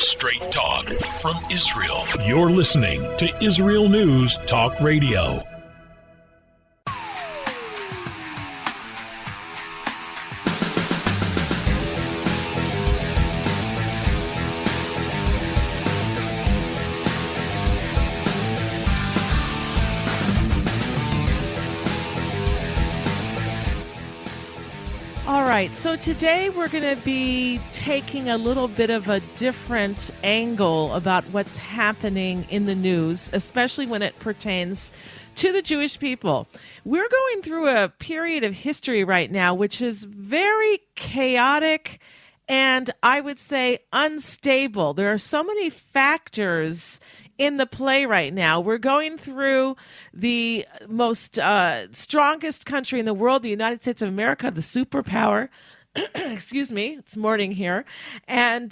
Straight talk from Israel. You're listening to Israel News Talk Radio. All right, so today we're going to be taking a little bit of a different angle about what's happening in the news, especially when it pertains to the Jewish people. We're going through a period of history right now which is very chaotic and I would say unstable. There are so many factors in the play right now. We're going through the most strongest country in the world, the United States of America, the superpower. Excuse me, it's morning here. And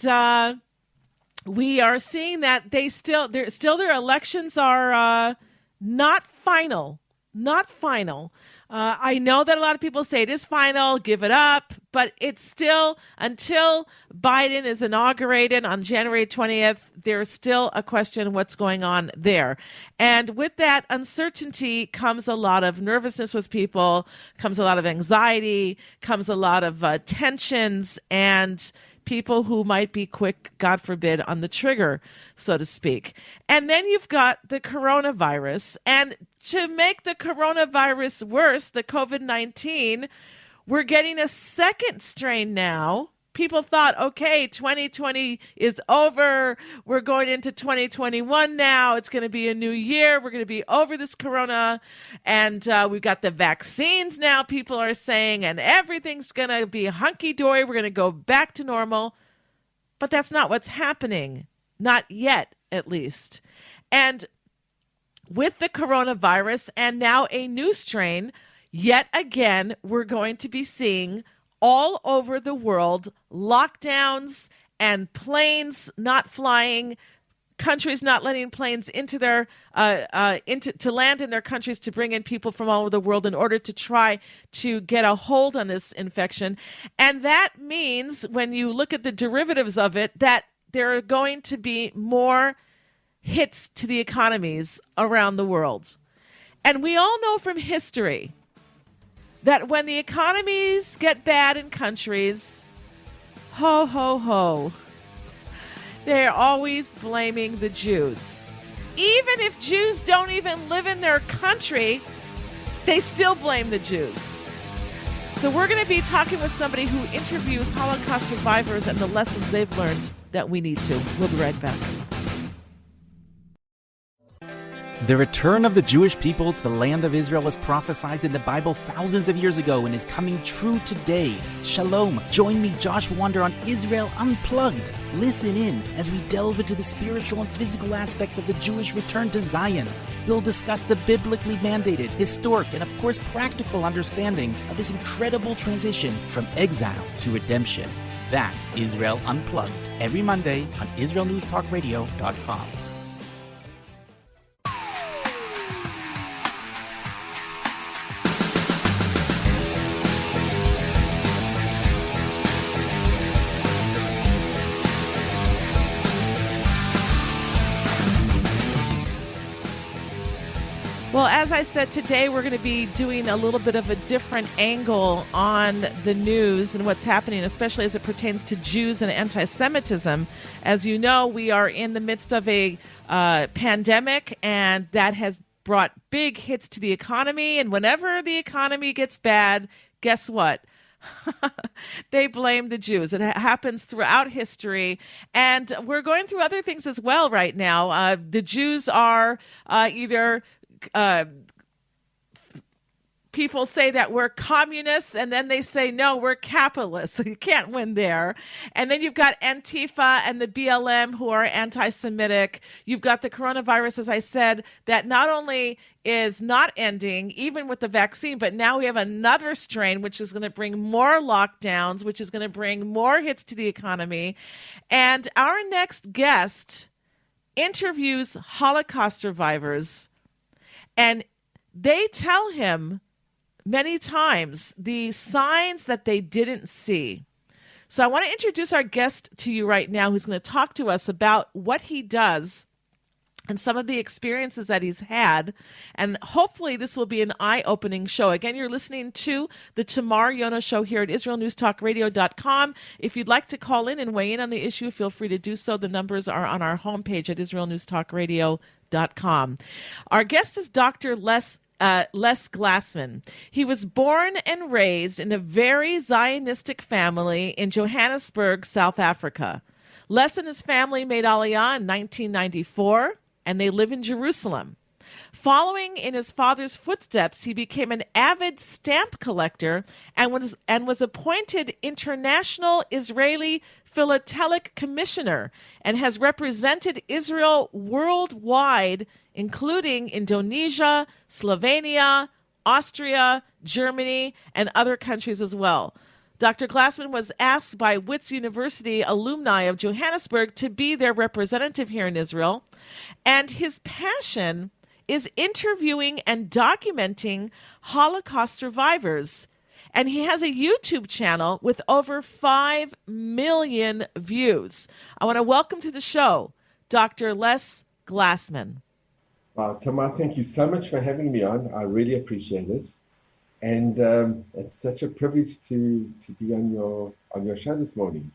we are seeing that their elections are not final. Not final. I know that a lot of people say it is final, give it up, but it's still, until Biden is inaugurated on January 20th, there's still a question what's going on there. And with that uncertainty comes a lot of nervousness with people, comes a lot of anxiety, comes a lot of tensions, and people who might be quick, God forbid, on the trigger, so to speak. And then you've got the coronavirus. And to make the coronavirus worse, the COVID-19, we're getting a second strain now. People thought, okay, 2020 is over. We're going into 2021 now. It's going to be a new year. We're going to be over this corona. And we've got the vaccines now, people are saying, and everything's going to be hunky-dory. We're going to go back to normal. But that's not what's happening. Not yet, at least. And with the coronavirus and now a new strain, yet again, we're going to be seeing all over the world lockdowns and planes not flying, countries not letting planes into their to land in their countries to bring in people from all over the world in order to try to get a hold on this infection. And that means, when you look at the derivatives of it, that there are going to be more hits to the economies around the world. And we all know from history that when the economies get bad in countries, ho, ho, ho, they're always blaming the Jews. Even if Jews don't even live in their country, they still blame the Jews. So we're going to be talking with somebody who interviews Holocaust survivors and the lessons they've learned that we need to. We'll be right back. The return of the Jewish people to the land of Israel was prophesied in the Bible thousands of years ago and is coming true today. Shalom. Join me, Josh Wander, on Israel Unplugged. Listen in as we delve into the spiritual and physical aspects of the Jewish return to Zion. We'll discuss the biblically mandated, historic, and of course practical understandings of this incredible transition from exile to redemption. That's Israel Unplugged, every Monday on IsraelNewsTalkRadio.com. Well, as I said, today we're going to be doing a little bit of a different angle on the news and what's happening, especially as it pertains to Jews and anti-Semitism. As you know, we are in the midst of a pandemic, and that has brought big hits to the economy. And whenever the economy gets bad, guess what? They blame the Jews. It happens throughout history. And we're going through other things as well right now. The Jews are either... people say that we're communists, and then they say, no, we're capitalists. So you can't win there. And then you've got Antifa and the BLM who are anti-Semitic. You've got the coronavirus, as I said, that not only is not ending, even with the vaccine, but now we have another strain, which is going to bring more lockdowns, which is going to bring more hits to the economy. And our next guest interviews Holocaust survivors, and they tell him many times the signs that they didn't see. So I want to introduce our guest to you right now, who's going to talk to us about what he does and some of the experiences that he's had. And hopefully this will be an eye-opening show. Again, you're listening to the Tamar Yonah Show here at IsraelNewsTalkRadio.com. If you'd like to call in and weigh in on the issue, feel free to do so. The numbers are on our homepage at IsraelNewsTalkRadio.com. Our guest is Dr. Les Glassman. He was born and raised in a very Zionistic family in Johannesburg, South Africa. Les and his family made Aliyah in 1994, and they live in Jerusalem. Following in his father's footsteps, he became an avid stamp collector and was appointed International Israeli Philatelic Commissioner and has represented Israel worldwide, including Indonesia, Slovenia, Austria, Germany, and other countries as well. Dr. Glassman was asked by Wits University alumni of Johannesburg to be their representative here in Israel, and his passion is interviewing and documenting Holocaust survivors. And he has a YouTube channel with over 5 million views. I want to welcome to the show Dr. Les Glassman. Tamar, thank you so much for having me on. I really appreciate it. And it's such a privilege to be on your show this morning.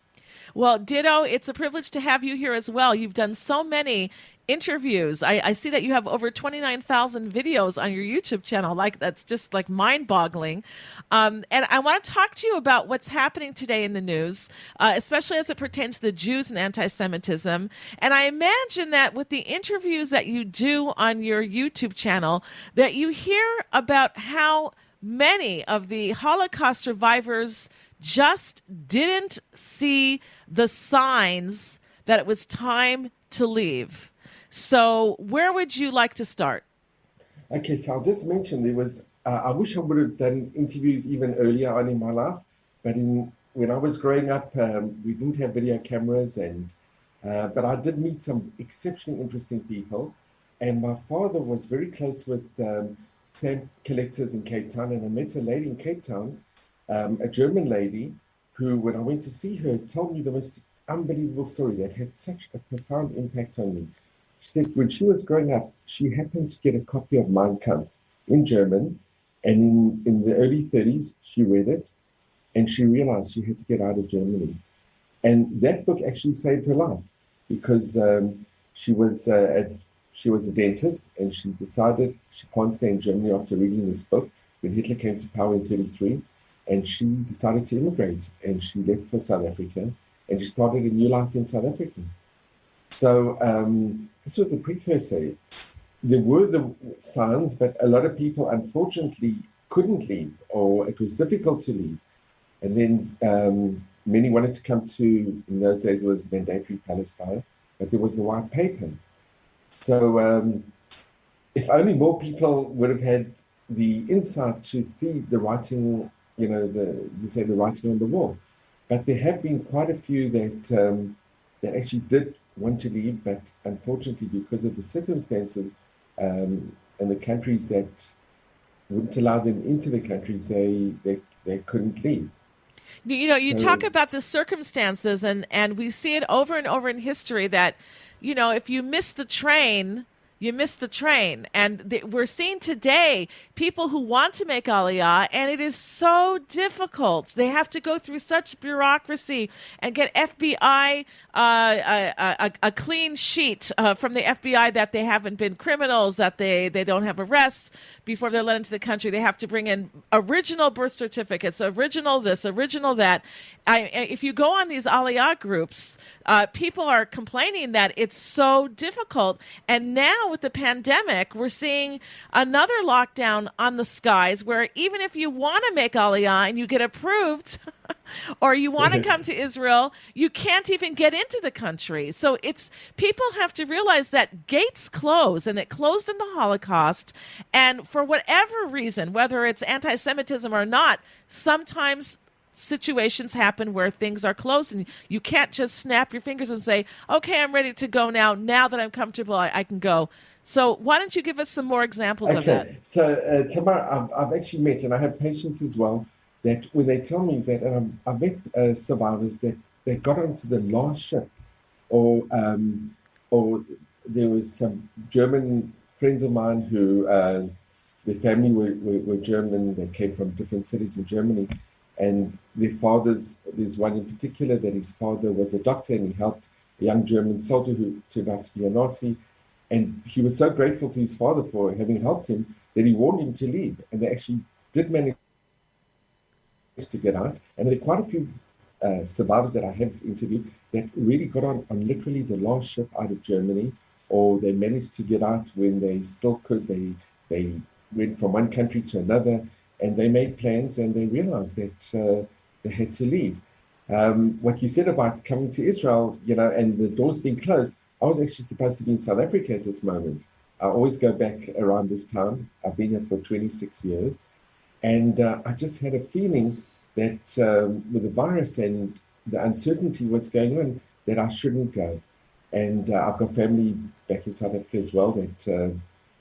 Well, ditto. It's a privilege to have you here as well. You've done so many interviews. I see that you have over 29,000 videos on your YouTube channel. That's just mind-boggling. And I want to talk to you about what's happening today in the news, especially as it pertains to the Jews and anti-Semitism. And I imagine that with the interviews that you do on your YouTube channel, that you hear about how many of the Holocaust survivors just didn't see the signs that it was time to leave. So where would you like to start? Okay, so I'll just mention there was, I wish I would have done interviews even earlier on in my life, but when I was growing up, we didn't have video cameras, but I did meet some exceptionally interesting people. And my father was very close with stamp collectors in Cape Town, and I met a lady in Cape Town, a German lady, who, when I went to see her, told me the most unbelievable story that had such a profound impact on me. She said when she was growing up, she happened to get a copy of Mein Kampf in German, and in the early 30s, she read it, and she realized she had to get out of Germany. And that book actually saved her life, because she was a dentist, and she decided she can't stay in Germany after reading this book when Hitler came to power in 1933, and she decided to immigrate, and she left for South Africa, and she started a new life in South Africa. So this was the precursor. There were the signs, but a lot of people unfortunately couldn't leave, or it was difficult to leave. And then many wanted to come to, in those days it was mandatory Palestine, but there was the white paper. So if only more people would have had the insight to see the writing, the writing on the wall. But there have been quite a few that actually did want to leave, but unfortunately, because of the circumstances and the countries that wouldn't allow them into the countries, they couldn't leave. You talk about the circumstances, and we see it over and over in history that, if you miss the train, you miss the train. And we're seeing today people who want to make Aliyah, and it is so difficult. They have to go through such bureaucracy and get FBI, a clean sheet from the FBI that they haven't been criminals, that they don't have arrests before they're let into the country. They have to bring in original birth certificates, original this, original that. If you go on these Aliyah groups, people are complaining that it's so difficult. And now with the pandemic, we're seeing another lockdown on the skies where even if you want to make Aliyah and you get approved or you want to come to Israel, you can't even get into the country. So people have to realize that gates close, and it closed in the Holocaust. And for whatever reason, whether it's anti-Semitism or not, sometimes situations happen where things are closed and you can't just snap your fingers and say, okay, I'm ready to go now that I'm comfortable, I can go. So why don't you give us some more examples of that? So Tamar, I've actually met, and I have patients as well, that when they tell me is that I've met survivors that they got onto the last ship, or there was some German friends of mine who their family were German. They came from different cities in Germany, and their fathers. There's one in particular that his father was a doctor, and he helped a young German soldier who turned out to be a Nazi. And he was so grateful to his father for having helped him that he warned him to leave. And they actually did manage to get out. And there are quite a few survivors that I have interviewed that really got on literally the last ship out of Germany, or they managed to get out when they still could. They went from one country to another, and they made plans, and they realized that they had to leave. What you said about coming to Israel, and the doors being closed, I was actually supposed to be in South Africa at this moment. I always go back around this time. I've been here for 26 years. And I just had a feeling that with the virus and the uncertainty what's going on, that I shouldn't go. And I've got family back in South Africa as well that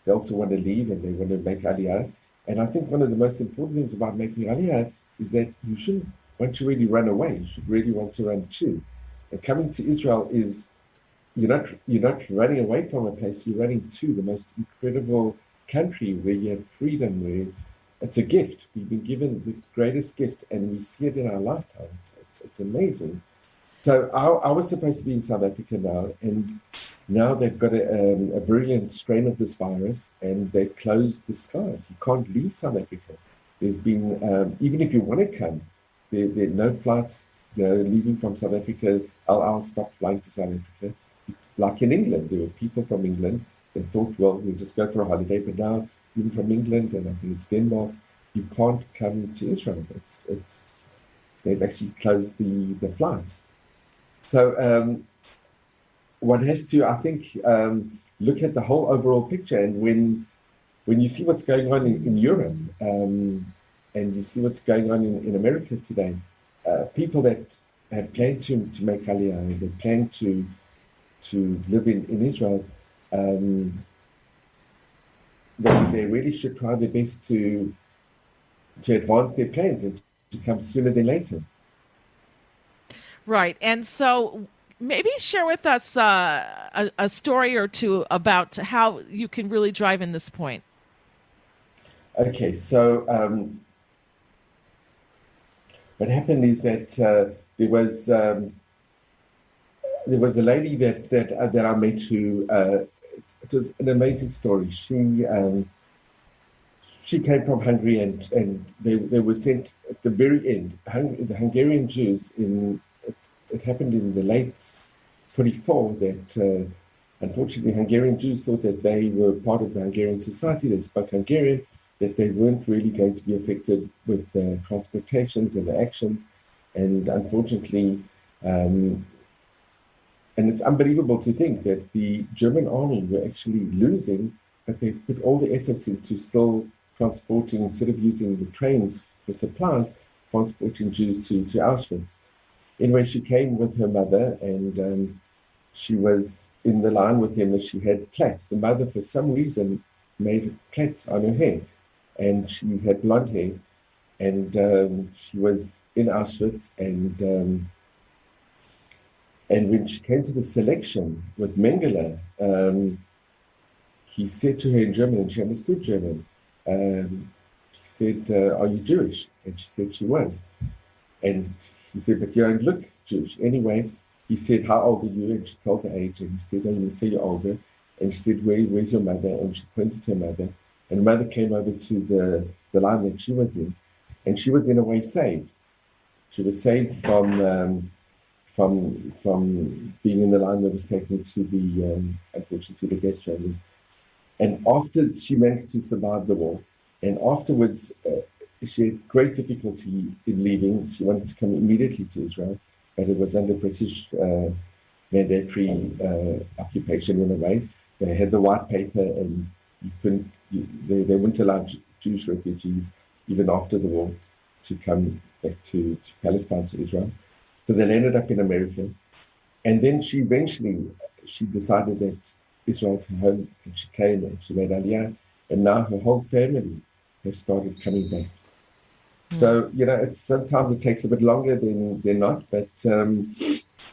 they also want to leave and they want to make Aliyah. And I think one of the most important things about making Aliyah is that you shouldn't want to really run away. You should really want to run to. And coming to Israel is, you're not running away from a place, you're running to the most incredible country where you have freedom, where it's a gift. We've been given the greatest gift, and we see it in our lifetime. It's amazing. So I was supposed to be in South Africa now, and now they've got a virulent strain of this virus, and they've closed the skies. You can't leave South Africa. There's been, even if you want to come, there are no flights, leaving from South Africa. I'll stop flying to South Africa. Like in England, there were people from England that thought, well, we'll just go for a holiday, but now even from England, and I think it's Denmark, you can't come to Israel. They've actually closed the flights. So one has to, I think, look at the whole overall picture. And when you see what's going on in Europe, and you see what's going on in America today, people that have planned to make Aliyah, they plan to live in Israel, they really should try their best to advance their plans and to come sooner than later. Right. And so maybe share with us a story or two about how you can really drive in this point. Okay, so what happened is that there was a lady that I met who it was an amazing story. She came from Hungary, and they were sent at the very end. The Hungarian Jews it happened in the late 44 that unfortunately Hungarian Jews thought that they were part of the Hungarian society. They spoke Hungarian, that they weren't really going to be affected with the transportations and the actions, and unfortunately. And it's unbelievable to think that the German army were actually losing, but they put all the efforts into still transporting, instead of using the trains for supplies, transporting Jews to Auschwitz. Anyway, she came with her mother, and she was in the line with him, and she had plaits. The mother, for some reason, made plaits on her hair, and she had blonde hair, and she was in Auschwitz, and when she came to the selection with Mengele, he said to her in German, and she understood German. He said, "Are you Jewish?" And she said she was. And he said, "But you don't look Jewish." Anyway, he said, "How old are you?" And she told the age, and he said, "Oh, you say you're older." And she said, "Where's your mother?" And she pointed to her mother. And her mother came over to the line that she was in, and she was in a way saved. She was saved from being in the line that was taken to the, unfortunately, to the gas chambers. And after she managed to survive the war, and afterwards she had great difficulty in leaving. She wanted to come immediately to Israel, but it was under British mandatory occupation in a way. They had the white paper, and they wouldn't allow Jewish refugees, even after the war, to come back to Palestine, to Israel. So they ended up in America. And then she decided that Israel's her home, and she came and she made Aliyah. And now her whole family have started coming back. So, it's sometimes it takes a bit longer than not, but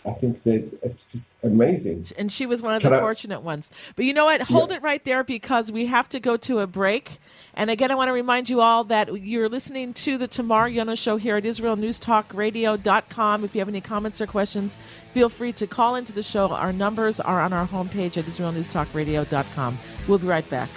I think that it's just amazing. And she was one of the fortunate ones. But you know what? Hold it right there, because we have to go to a break. And again, I want to remind you all that you're listening to the Tamar Yonah Show here at IsraelNewsTalkRadio.com. If you have any comments or questions, feel free to call into the show. Our numbers are on our homepage at IsraelNewsTalkRadio.com. We'll be right back.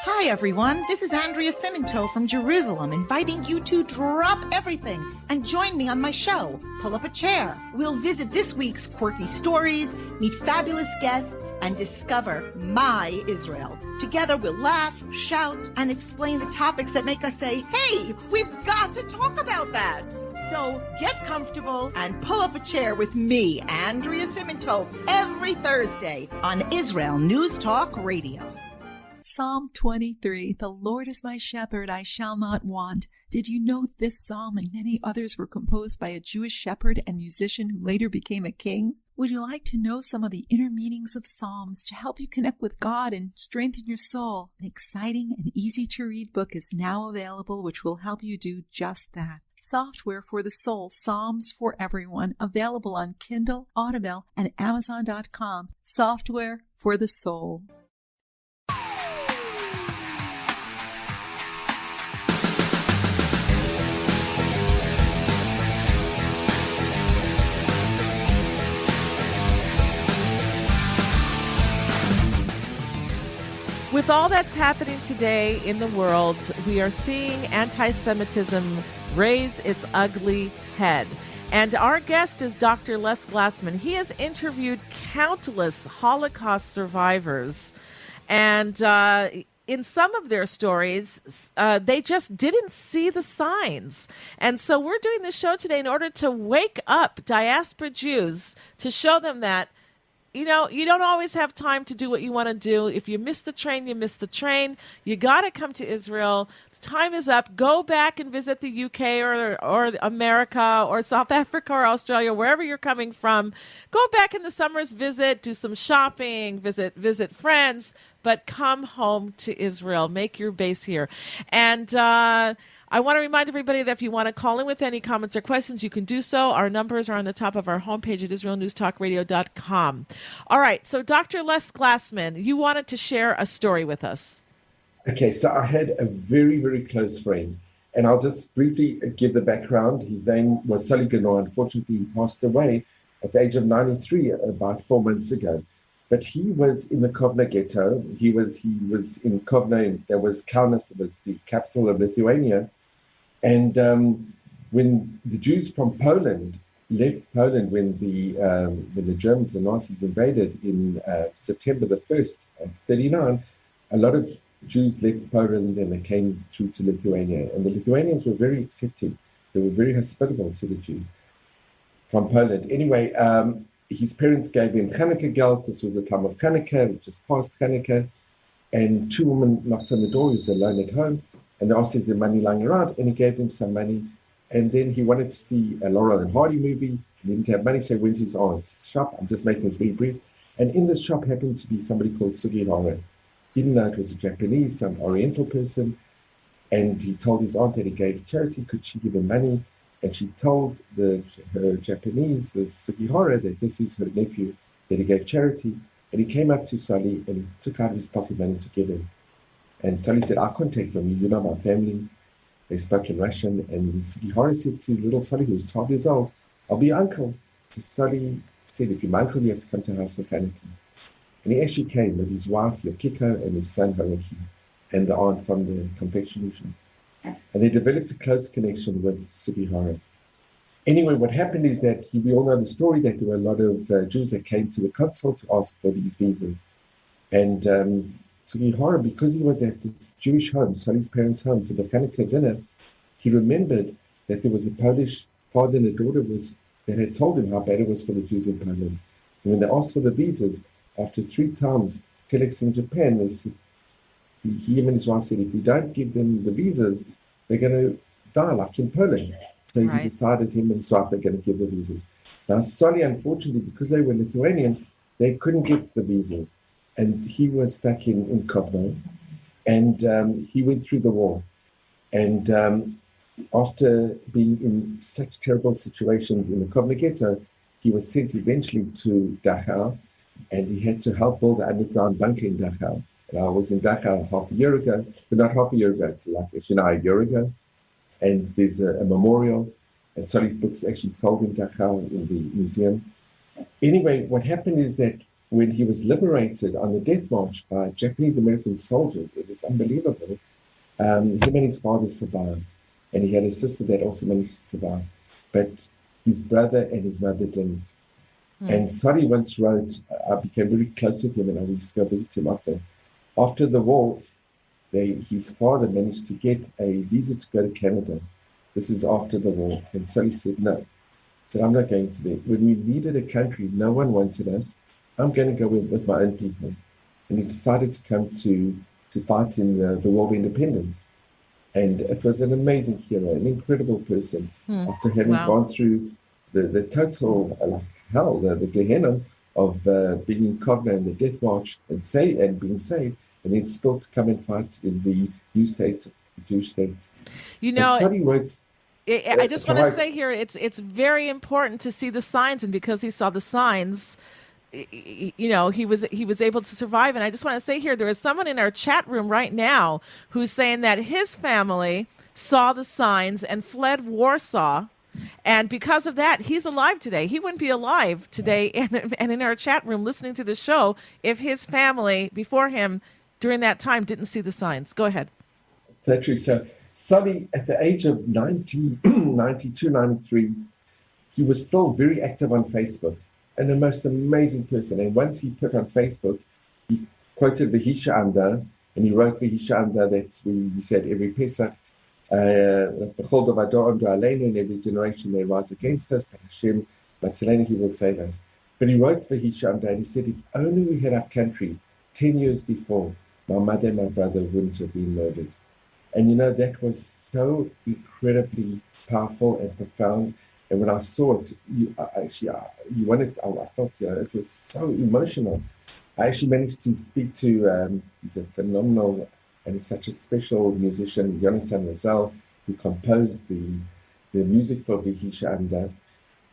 Hi, everyone. This is Andrea Simento from Jerusalem, inviting you to drop everything and join me on my show, Pull Up a Chair. We'll visit this week's quirky stories, meet fabulous guests, and discover my Israel. Together, we'll laugh, shout, and explain the topics that make us say, hey, we've got to talk about that. So get comfortable and pull up a chair with me, Andrea Simento, every Thursday on Israel News Talk Radio. Psalm 23, the Lord is my shepherd, I shall not want. Did you know this psalm and many others were composed by a Jewish shepherd and musician who later became a king? Would you like to know some of the inner meanings of psalms to help you connect with God and strengthen your soul? An exciting and easy-to-read book is now available which will help you do just that. Software for the Soul, Psalms for Everyone, available on Kindle, Audible, and Amazon.com. Software for the Soul. With all that's happening today in the world, we are seeing anti-Semitism raise its ugly head. And our guest is Dr. Les Glassman. He has interviewed countless Holocaust survivors. And in some of their stories, they just didn't see the signs. And so we're doing this show today in order to wake up diaspora Jews, to show them that you don't always have time to do what you want to do. If you miss the train, you miss the train. You got to come to Israel. The time is up. Go back and visit the UK or America or South Africa or Australia, wherever you're coming from. Go back in the summers, visit, do some shopping, visit friends, but come home to Israel. Make your base here. And I want to remind everybody that if you want to call in with any comments or questions, you can do so. Our numbers are on the top of our homepage at IsraelNewsTalkRadio.com. All right, so Dr. Les Glassman, you wanted to share a story with us. Okay, so I had a very, very close friend, and I'll just briefly give the background. His name was Sully Ganoa. Unfortunately, he passed away at the age of 93 about 4 months ago. But he was in the Kovna ghetto. He was in Kovna. There was Kaunas, it was the capital of Lithuania. And when the Jews from Poland left Poland, when the Germans, the Nazis, invaded in September the 1st of 1939, a lot of Jews left Poland and they came through to Lithuania. And the Lithuanians were very accepting. They were very hospitable to the Jews from Poland. Anyway, his parents gave him Hanukkah geld. This was the time of Hanukkah, just past Hanukkah. And two women knocked on the door. He was alone at home. And they asked if there's money lying around, and he gave them some money. And then he wanted to see a Laurel and Hardy movie. He didn't have money, so he went to his aunt's shop. I'm just making this very brief. And in this shop happened to be somebody called Sugihara. He didn't know it was a Japanese, some Oriental person. And he told his aunt that he gave charity. Could she give him money? And she told her Japanese, the Sugihara, that this is her nephew, that he gave charity. And he came up to Sully and he took out his pocket money to give him. And Sully said, I can't take from you. You know my family. They spoke in Russian. And Sugihara said to little Sully, who was 12 years old, I'll be your uncle. So Sully said, if you're my uncle, you have to come to our house for Hanukkah. And he actually came with his wife, Yokiko, and his son, Haruki, and the aunt from the confectionery shop. And they developed a close connection with Sugihara. Anyway, what happened is that we all know the story that there were a lot of Jews that came to the consul to ask for these visas. And Sugihara, because he was at this Jewish home, Sully's parents' home, for the Hanukkah dinner, he remembered that there was a Polish father and a daughter that had told him how bad it was for the Jews in Poland. And when they asked for the visas, after 3 times telexing Japan, they said, him and his wife said, if we don't give them the visas, they're going to die, like in Poland. So Right. he decided him and his wife they're going to give the visas. Now, Sonny, unfortunately, because they were Lithuanian, they couldn't get the visas. And he was stuck in Kovno. And he went through the war. And after being in such terrible situations in the Kovno ghetto, he was sent eventually to Dachau, and he had to help build an underground bunker in Dachau. And I was in Dachau half a year ago, but not half a year ago, it's like actually now a year ago. And there's a memorial, and Sonny's book's actually sold in Dachau in the museum. Anyway, what happened is that when he was liberated on the death march by Japanese-American soldiers, it was unbelievable. Him and his father survived, and he had a sister that also managed to survive. But his brother and his mother didn't. And Sonny once wrote, I became very close with him, and I used to go visit him often. After the war, his father managed to get a visa to go to Canada. This is after the war. And Sonny said, no, that I'm not going to there. When we needed a country, no one wanted us. I'm going to go with my own people. And he decided to come to fight in the War of Independence. And it was an amazing hero, an incredible person. After having gone through the total hell, the Gehenna of being in Kovno and the death march and being saved, and then still to come and fight in the new state, the Jewish state. You know, Sonny works. I just want to say here, it's very important to see the signs, and because he saw the signs, you know, he was able to survive. And I just want to say here, there is someone in our chat room right now who's saying that his family saw the signs and fled Warsaw, and because of that, he's alive today. He wouldn't be alive today and in our chat room listening to the show if his family before him during that time didn't see the signs. Go ahead. So true. So Sonny, at the age of 90, 92, 93, he was still very active on Facebook. And the most amazing person. And once he put on Facebook, he quoted Vahisha Anda, and he wrote Vahisha Anda. That's when he said every Pesach, in every generation they rise against us, but Hashem, Matzalena, he will save us. But he wrote Vahisha Anda, and he said, if only we had our country 10 years before, my mother and my brother wouldn't have been murdered. And you know, that was so incredibly powerful and profound. And when I saw it, I felt, you know, it was so emotional. I actually managed to speak to, he's a phenomenal and he's such a special musician, Yonah, who composed the music for Vahisha Anda.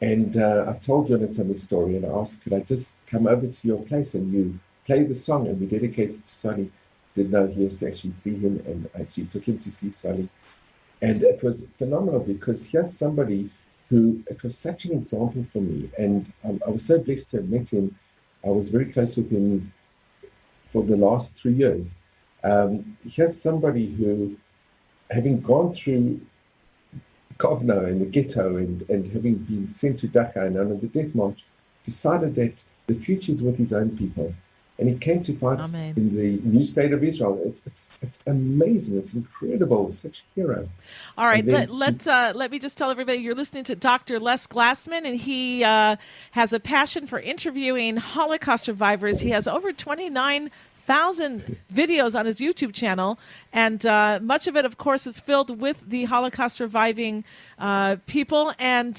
And I told Yonah the story, and I asked, could I just come over to your place and you play the song? And we dedicated to Sonny. Didn't know he has to actually see him, and I actually took him to see Sonny. And it was phenomenal because here's somebody who, it was such an example for me. And I was so blessed to have met him. I was very close with him for the last 3 years. Here's somebody who, having gone through Kovno and the ghetto and having been sent to Dachau and under the death march, decided that the future is with his own people. And he came to fight in the new state of Israel. It's amazing. It's incredible. Such a hero. All right. Let me just tell everybody you're listening to Dr. Les Glassman, and he has a passion for interviewing Holocaust survivors. He has over 29,000 videos on his YouTube channel, and much of it, of course, is filled with the Holocaust surviving people. And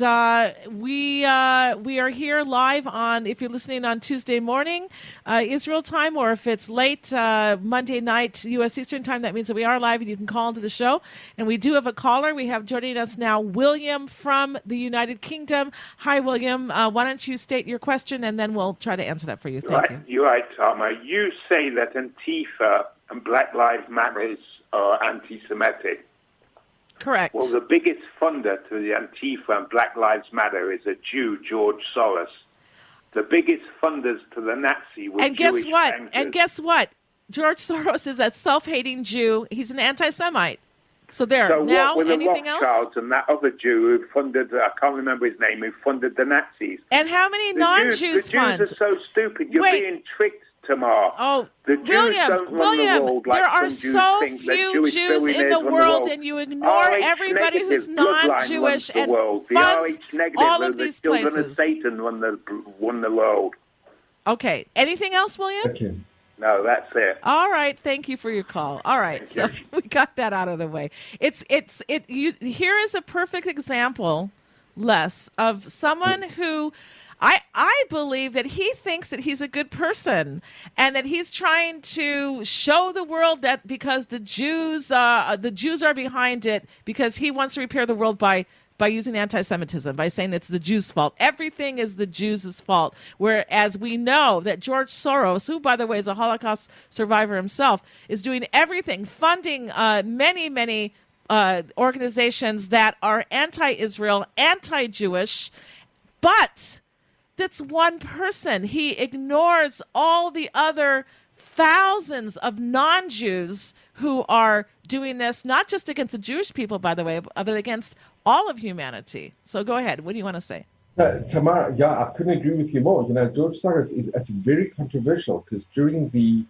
we are here live on, if you're listening on Tuesday morning, Israel time, or if it's late Monday night, U.S. Eastern time, that means that we are live and you can call into the show. And we do have a caller. We have joining us now William from the United Kingdom. Hi, William. Why don't you state your question, and then we'll try to answer that for you. Thank you. You're right, Tamar. You say that Antifa and Black Lives Matter are anti-Semitic. Correct. Well, the biggest funder to the Antifa and Black Lives Matter is a Jew, George Soros. The biggest funders to the Nazi were Jewish bankers. And guess what? George Soros is a self-hating Jew. He's an anti-Semite. So there. So now, what were the anything else? Rothschilds and that other Jew who funded, I can't remember his name, who funded the Nazis? And how many non-Jews fund? The Jews are so stupid. You're being tricked, Tamar. Oh, the Jews don't run the world like there are some Jews so think few Jews in the world, and you ignore everybody who's non-Jewish and funds all of these places. The children of Satan won the world. Okay. Anything else, William? Okay. No, that's it. All right, thank you for your call. All right, so we got that out of the way. Here is a perfect example, Les, of someone who I believe that he thinks that he's a good person and that he's trying to show the world that because the Jews are behind it, because he wants to repair the world by using anti-Semitism, by saying it's the Jews' fault. Everything is the Jews' fault. Whereas we know that George Soros, who, by the way, is a Holocaust survivor himself, is doing everything, funding many organizations that are anti-Israel, anti-Jewish, but that's one person. He ignores all the other thousands of non-Jews who are doing this, not just against the Jewish people, by the way, but against all of humanity. So go ahead. What do you want to say? Tamar, yeah, I couldn't agree with you more. George Soros it's very controversial because during the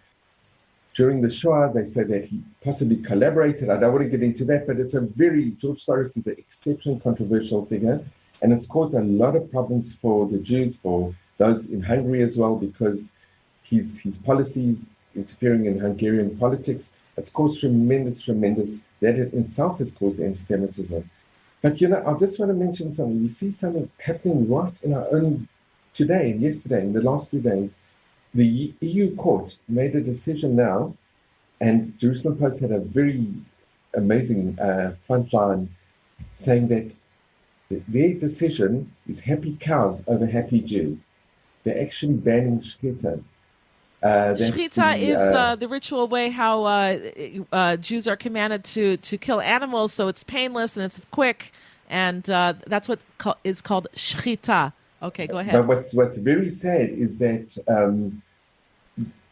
Shoah, they say that he possibly collaborated. I don't want to get into that, but George Soros is an exceptionally controversial figure, and it's caused a lot of problems for the Jews, for those in Hungary as well, because his policies interfering in Hungarian politics. It's caused tremendous, that in itself has caused anti-Semitism. But, I just want to mention something. We see something happening right in our own today and yesterday, in the last few days. The EU court made a decision now, and Jerusalem Post had a very amazing front line saying that their decision is happy cows over happy Jews. They're actually banning shkita. Shechita is the ritual way how Jews are commanded to kill animals, so it's painless and it's quick, and that's what is called shechita. Okay, go ahead. But what's very sad is that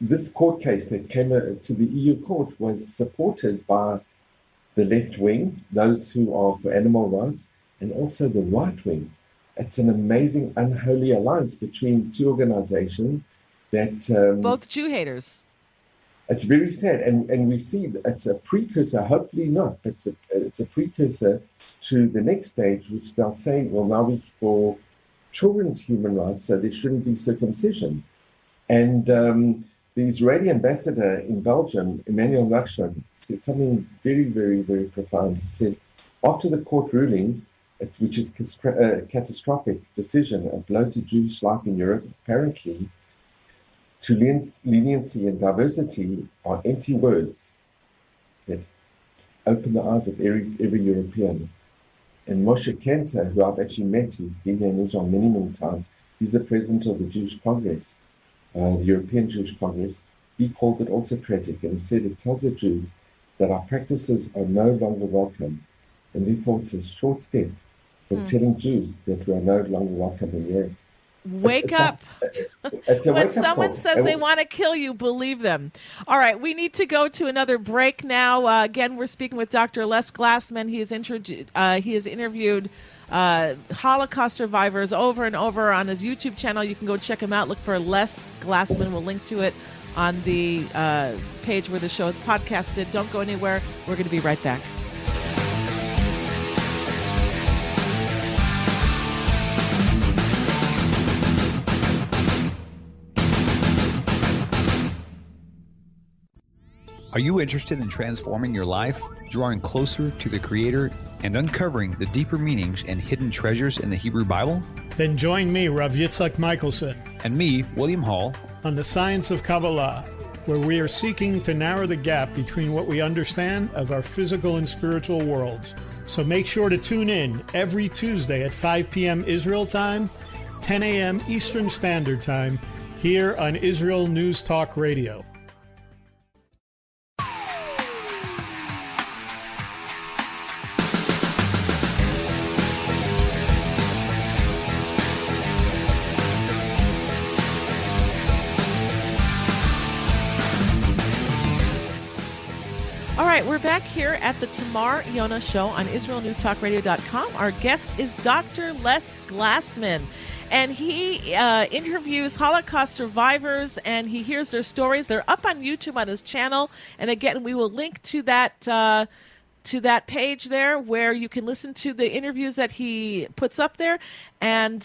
this court case that came to the EU court was supported by the left wing, those who are for animal rights, and also the right wing. It's an amazing, unholy alliance between two organizations that both Jew haters. It's very sad, and we see it's a precursor. Hopefully not, but it's a precursor to the next stage, which they're saying, well, now we for children's human rights, so there shouldn't be circumcision. And the Israeli ambassador in Belgium, Emmanuel Nachshon, said something very, very, very profound. He said, after the court ruling, which is a catastrophic decision, a blow to Jewish life in Europe, apparently, to leniency and diversity are empty words that open the eyes of every European. And Moshe Kenter, who I've actually met, who's been here in Israel many, many times, he's the president of the Jewish Congress, the European Jewish Congress. He called it also tragic, and he said it tells the Jews that our practices are no longer welcome, and therefore it's a short step for telling Jews that we are no longer welcome in Europe. Wake up. When someone says they want to kill you, believe them. All right, we need to go to another break now. Again, we're speaking with Dr. Les Glassman. He has interviewed Holocaust survivors over and over on his YouTube channel. You can go check him out. Look for Les Glassman. We'll link to it on the page where the show is podcasted. Don't go anywhere. We're going to be right back. Are you interested in transforming your life, drawing closer to the Creator, and uncovering the deeper meanings and hidden treasures in the Hebrew Bible? Then join me, Rav Yitzhak Michelson, and me, William Hall, on the Science of Kabbalah, where we are seeking to narrow the gap between what we understand of our physical and spiritual worlds. So make sure to tune in every Tuesday at 5 p.m. Israel time, 10 a.m. Eastern Standard Time, here on Israel News Talk Radio. All right, we're back here at the Tamar Yonah Show on IsraelNewsTalkRadio.com. Our guest is Dr. Les Glassman, and he interviews Holocaust survivors, and he hears their stories. They're up on YouTube on his channel, and again, we will link to that to that page there where you can listen to the interviews that he puts up there. And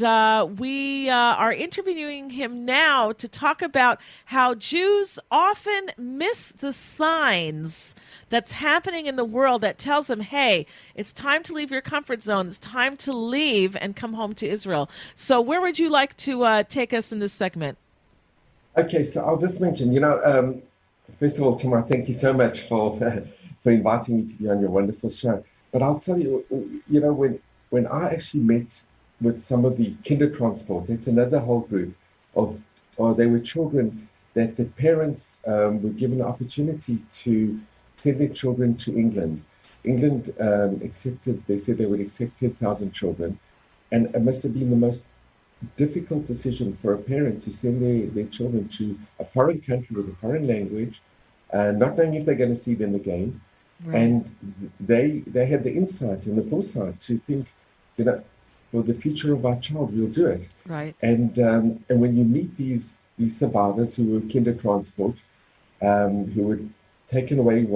we are interviewing him now to talk about how Jews often miss the signs that's happening in the world that tells them, hey, it's time to leave your comfort zone. It's time to leave and come home to Israel. So where would you like to take us in this segment? Okay, so I'll just mention, first of all, Tamar, thank you so much for inviting me to be on your wonderful show. But I'll tell you, when I actually met with some of the Kindertransport, it's another whole group or they were children that the parents were given the opportunity to send their children to England. England they said they would accept 10,000 children. And it must have been the most difficult decision for a parent to send their children to a foreign country with a foreign language, not knowing if they're going to see them again. Right. And they had the insight and the foresight to think, for the future of our child, we'll do it. Right. And when you meet these survivors who were Kindertransport, who were taken away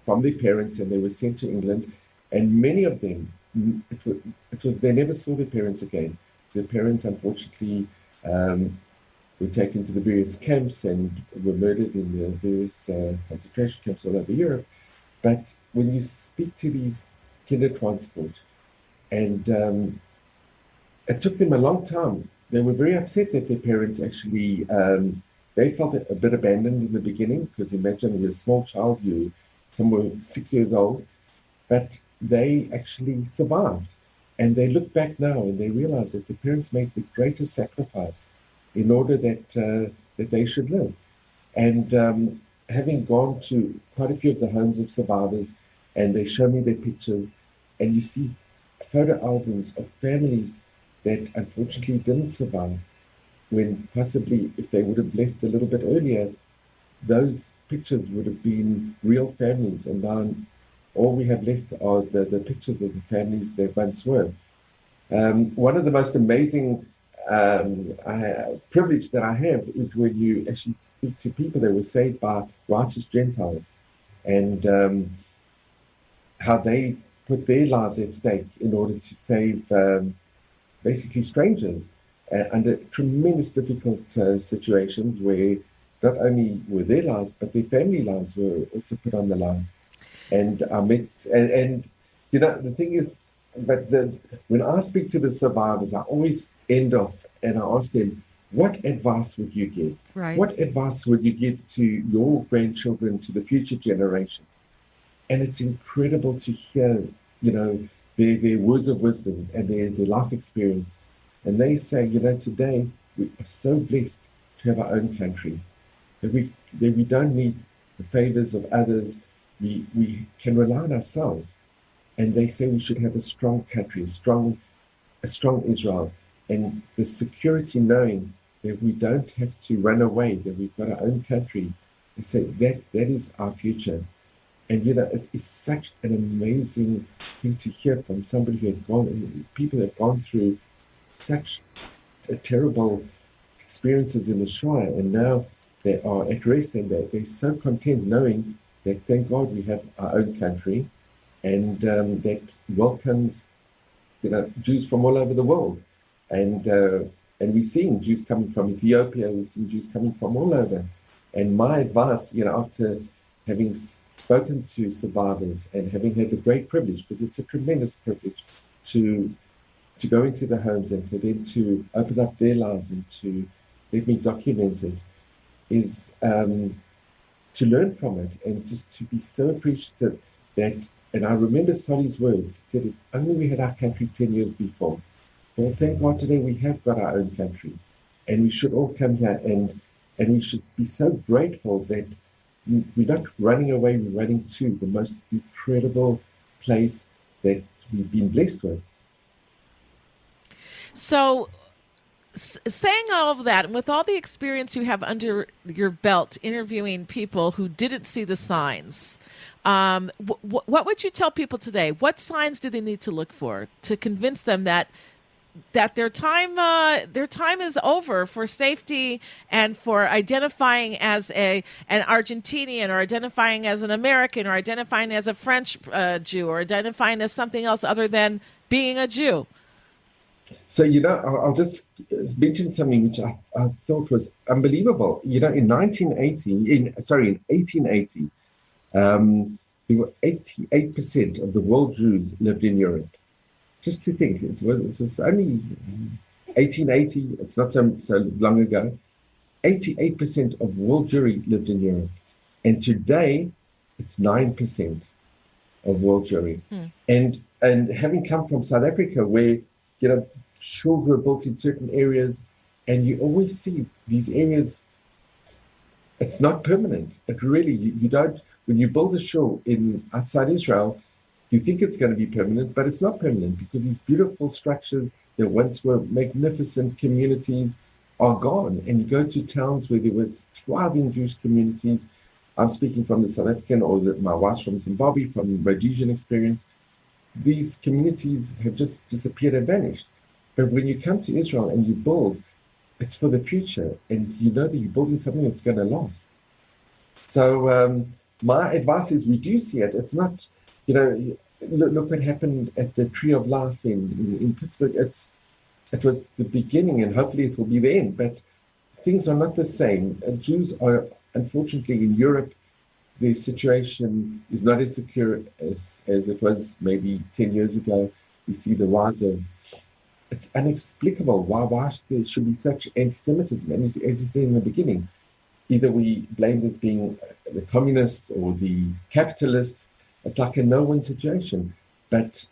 from their parents and they were sent to England, and many of them, it was they never saw their parents again. Their parents, unfortunately, were taken to the various camps and were murdered in the various concentration camps all over Europe. But when you speak to these Kindertransport, and it took them a long time. They were very upset that their parents actually, they felt a bit abandoned in the beginning, because imagine you're a small child, you're somewhere 6 years old, but they actually survived. And they look back now and they realize that the parents made the greatest sacrifice in order that they should live. And having gone to quite a few of the homes of survivors, and they show me their pictures, and you see photo albums of families that unfortunately didn't survive, when possibly if they would have left a little bit earlier, those pictures would have been real families. And now all we have left are the pictures of the families they once were. One of the most amazing privilege that I have is when you actually speak to people that were saved by righteous Gentiles, and how they put their lives at stake in order to save basically strangers under tremendous difficult situations, where not only were their lives, but their family lives were also put on the line. And I met, and the thing is, when I speak to the survivors, I always end off and I ask them, what advice would you give? Right. What advice would you give to your grandchildren, to the future generation? And it's incredible to hear, their words of wisdom and their life experience. And they say, today we are so blessed to have our own country, that we don't need the favors of others. We can rely on ourselves. And they say we should have a strong country, a strong Israel, and the security knowing that we don't have to run away, that we've got our own country. They say that is our future. And it is such an amazing thing to hear from somebody who had people have gone through such terrible experiences in the Shoah, and now they are at rest, and they're so content knowing that, thank God, we have our own country, and that welcomes Jews from all over the world. And we're seeing Jews coming from Ethiopia, we're seeing Jews coming from all over. And my advice, after having spoken to survivors and having had the great privilege, because it's a tremendous privilege to go into the homes and for them to open up their lives and to let me document it, is to learn from it and just to be so appreciative that, and I remember Solly's words, he said, if only we had our country 10 years before. Well, thank God today we have got our own country, and we should all come here and we should be so grateful that we're not running away, we're running to the most incredible place that we've been blessed with. So, saying all of that, and with all the experience you have under your belt interviewing people who didn't see the signs, what would you tell people today? What signs do they need to look for to convince them that that their time is over for safety and for identifying as an Argentinian, or identifying as an American, or identifying as a French Jew, or identifying as something else other than being a Jew. So, I'll just mention something which I thought was unbelievable. In 1880, there were 88% of the world Jews lived in Europe. Just to think, it was only 1880, it's not so long ago. 88% of world Jewry lived in Europe. And today, it's 9% of world Jewry. And having come from South Africa, where, shuls were built in certain areas, and you always see these areas, it's not permanent. It really, you don't, when you build a shul outside Israel, you think it's going to be permanent, but it's not permanent, because these beautiful structures that once were magnificent communities are gone. And you go to towns where there was thriving Jewish communities. I'm speaking from the South African, or my wife's from Zimbabwe, from the Rhodesian experience. These communities have just disappeared and vanished. But when you come to Israel and you build, it's for the future, and you know that you're building something that's going to last. So my advice is, we do see it. It's not, look what happened at the Tree of Life in Pittsburgh. It was the beginning, and hopefully it will be the end. But things are not the same. Jews are, unfortunately, in Europe, their situation is not as secure as it was maybe 10 years ago. We see the rise of, it's inexplicable why there should be such anti-Semitism. And as you said in the beginning, either we blame as being the communists or the capitalists. It's like a no-win situation. But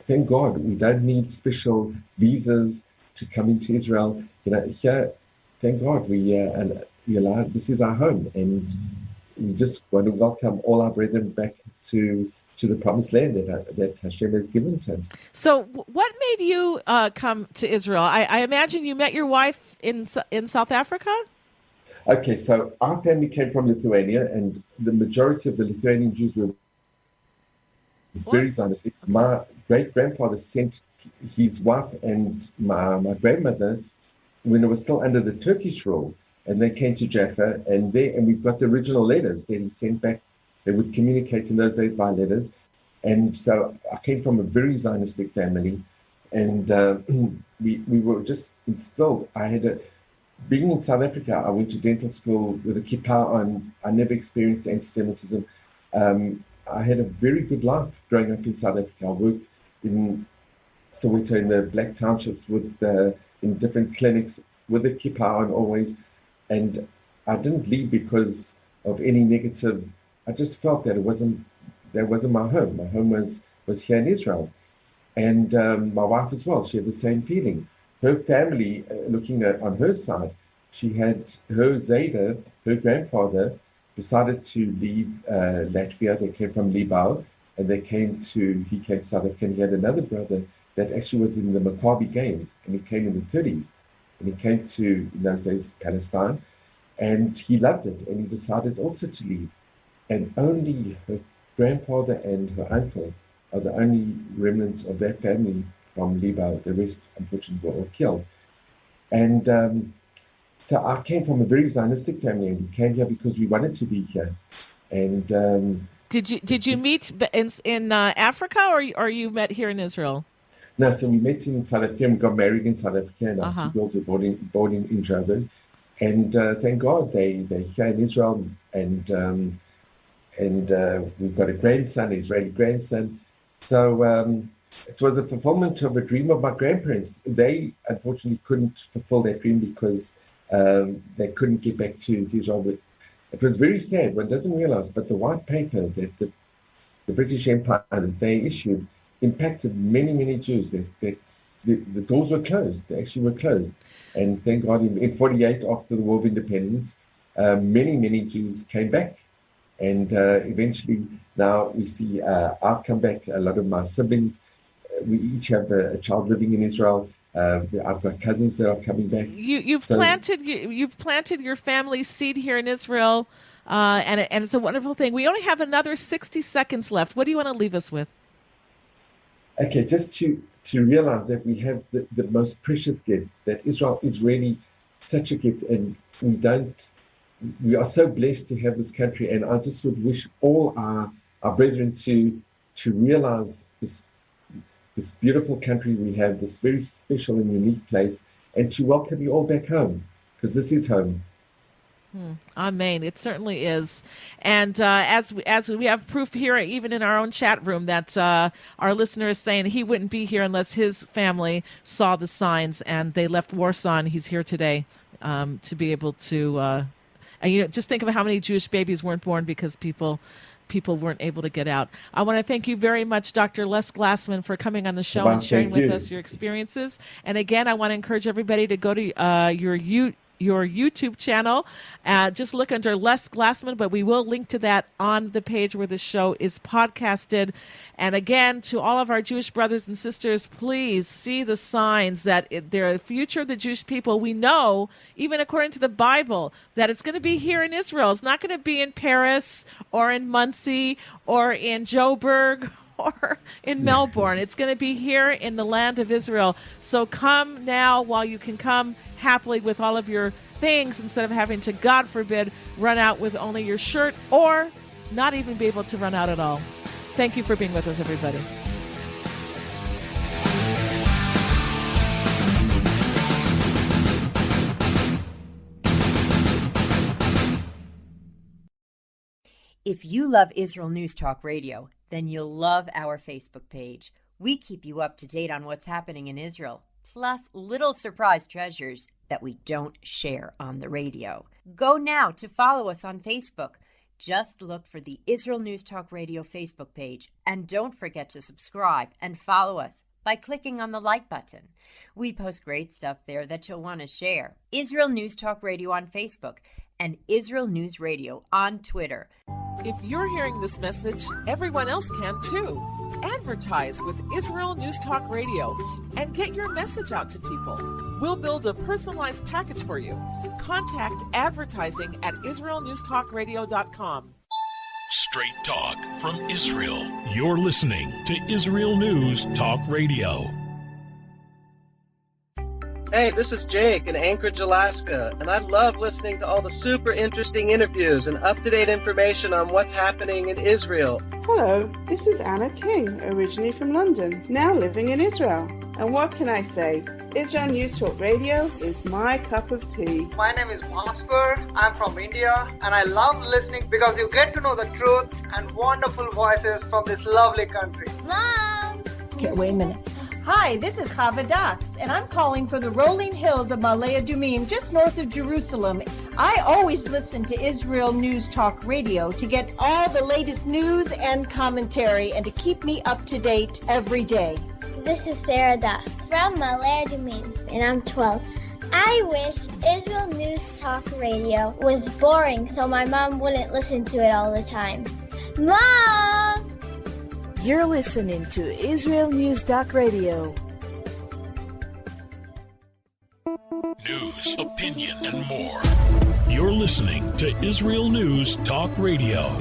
thank God we don't need special visas to come into Israel. Here, thank God we allowed, this is our home, and we just want to welcome all our brethren back to the promised land that Hashem has given to us. So what made you come to Israel? I imagine you met your wife in South Africa? Okay, so our family came from Lithuania, and the majority of the Lithuanian Jews were very Zionistic. My great-grandfather sent his wife and my grandmother when it was still under the Turkish rule, and they came to Jaffa, and we've got the original letters that he sent back. They would communicate in those days by letters. And so I came from a very Zionistic family, and we were just instilled. Being in South Africa, I went to dental school with a kippah on. I never experienced anti-Semitism. I had a very good life growing up in South Africa. I worked in Soweto in the black townships in different clinics with a kippah on always. And I didn't leave because of any negative. I just felt that that wasn't my home. My home was here in Israel. And my wife as well, she had the same feeling. Her family, looking on her side, she had her Zayda, her grandfather, decided to leave Latvia. They came from Libau, and he came to South Africa. And he had another brother that actually was in the Maccabi Games, and he came in the 30s. And he came to, in those days, Palestine, and he loved it, and he decided also to leave. And only her grandfather and her uncle are the only remnants of that family from Libau. The rest, unfortunately, were all killed. And so I came from a very Zionistic family, and we came here because we wanted to be here. And did you meet in Africa, or you met here in Israel? No, so we met in South Africa, and we got married in South Africa, and our two girls were born in Joburg. And thank God they're here in Israel, and we've got a grandson, Israeli grandson. So it was a fulfillment of a dream of my grandparents. They unfortunately couldn't fulfill that dream because they couldn't get back to Israel. But it was very sad. One doesn't realize, but the white paper that the British Empire that they issued impacted many, many Jews. The doors were closed. They actually were closed. And thank God in 48, after the War of Independence, many, many Jews came back. And eventually now we see I've come back, a lot of my siblings. We each have a child living in Israel. I've got cousins that are coming back. You've planted your family's seed here in Israel, and it's a wonderful thing. We only have another 60 seconds left. What do you want to leave us with? Okay, just to to realize that we have the most precious gift, that Israel is really such a gift, and we are so blessed to have this country. And I just would wish all our brethren to realize this beautiful country we have, this very special and unique place, and to welcome you all back home, because this is home. Amen. It certainly is. And as we have proof here, even in our own chat room, that our listener is saying he wouldn't be here unless his family saw the signs, and they left Warsaw, and he's here today to be able to. And just think of how many Jewish babies weren't born because people weren't able to get out. I want to thank you very much, Dr. Les Glassman, for coming on the show and sharing with us your experiences. And again, I want to encourage everybody to go to your YouTube channel. Just look under Les Glassman, but we will link to that on the page where the show is podcasted. And again, to all of our Jewish brothers and sisters, please see the signs that they're the future of the Jewish people. We know, even according to the Bible, that it's going to be here in Israel. It's not going to be in Paris or in Muncie or in Joburg or in Melbourne. It's going to be here in the land of Israel. So come now while you can come happily with all of your things, instead of having to, God forbid, run out with only your shirt or not even be able to run out at all. Thank you for being with us, everybody. If you love Israel News Talk Radio, then you'll love our Facebook page. We keep you up to date on what's happening in Israel, plus little surprise treasures that we don't share on the radio. Go now to follow us on Facebook. Just look for the Israel News Talk Radio Facebook page, and don't forget to subscribe and follow us by clicking on the like button. We post great stuff there that you'll want to share. Israel News Talk Radio on Facebook and Israel News Radio on Twitter. If you're hearing this message, everyone else can too. Advertise with Israel News Talk Radio and get your message out to people. We'll build a personalized package for you. Contact advertising at israelnewstalkradio.com. Straight talk from Israel. You're listening to Israel News Talk Radio. Hey, this is Jake in Anchorage, Alaska, and I love listening to all the super interesting interviews and up-to-date information on what's happening in Israel. Hello, this is Anna King, originally from London, now living in Israel. And what can I say? Israel News Talk Radio is my cup of tea. My name is Bhaskar. I'm from India, and I love listening because you get to know the truth and wonderful voices from this lovely country. Mom! Okay, wait a minute. Hi, this is Chava Dax, and I'm calling for the rolling hills of Ma'ale Adumim, just north of Jerusalem. I always listen to Israel News Talk Radio to get all the latest news and commentary and to keep me up to date every day. This is Sarah Dax from Ma'ale Adumim, and I'm 12. I wish Israel News Talk Radio was boring so my mom wouldn't listen to it all the time. Mom! You're listening to Israel News Talk Radio. News, opinion, and more. You're listening to Israel News Talk Radio.